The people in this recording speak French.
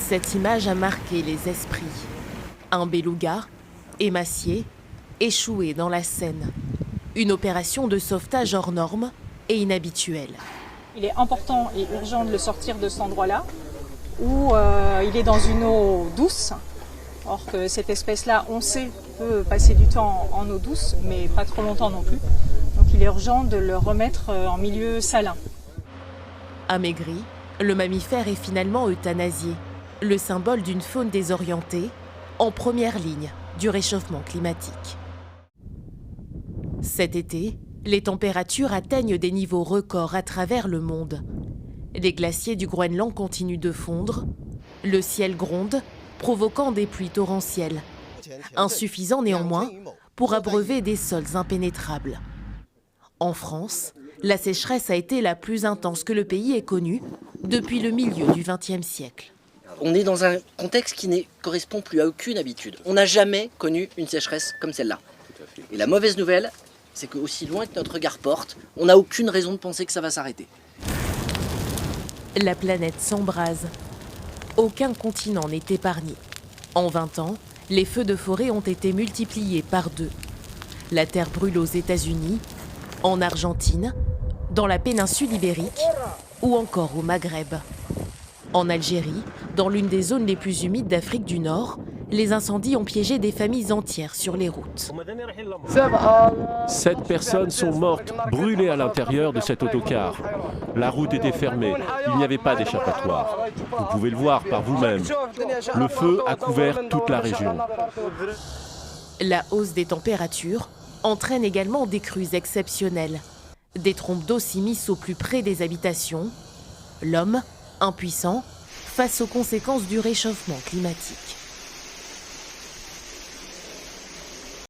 Cette image a marqué les esprits. Un beluga, émacié, échoué dans la Seine. Une opération de sauvetage hors norme et inhabituelle. Il est important et urgent de le sortir de cet endroit-là, où il est dans une eau douce. Or que cette espèce-là, on sait, peut passer du temps en eau douce, mais pas trop longtemps non plus. Donc il est urgent de le remettre en milieu salin. Amaigri, le mammifère est finalement euthanasié, le symbole d'une faune désorientée, en première ligne du réchauffement climatique. Cet été, les températures atteignent des niveaux records à travers le monde. Les glaciers du Groenland continuent de fondre, le ciel gronde, provoquant des pluies torrentielles, insuffisant néanmoins pour abreuver des sols impénétrables. En France, la sécheresse a été la plus intense que le pays ait connue depuis le milieu du XXe siècle. On est dans un contexte qui ne correspond plus à aucune habitude. On n'a jamais connu une sécheresse comme celle-là. Et la mauvaise nouvelle, c'est qu'aussi loin que notre regard porte, on n'a aucune raison de penser que ça va s'arrêter. La planète s'embrase. Aucun continent n'est épargné. En 20 ans, les feux de forêt ont été multipliés par 2. La terre brûle aux États-Unis, en Argentine, dans la péninsule ibérique ou encore au Maghreb. En Algérie, dans l'une des zones les plus humides d'Afrique du Nord, les incendies ont piégé des familles entières sur les routes. 7 personnes sont mortes, brûlées à l'intérieur de cet autocar. La route était fermée, il n'y avait pas d'échappatoire. Vous pouvez le voir par vous-même. Le feu a couvert toute la région. La hausse des températures entraîne également des crues exceptionnelles. Des trompes d'eau s'immiscent au plus près des habitations. L'homme, impuissant, face aux conséquences du réchauffement climatique.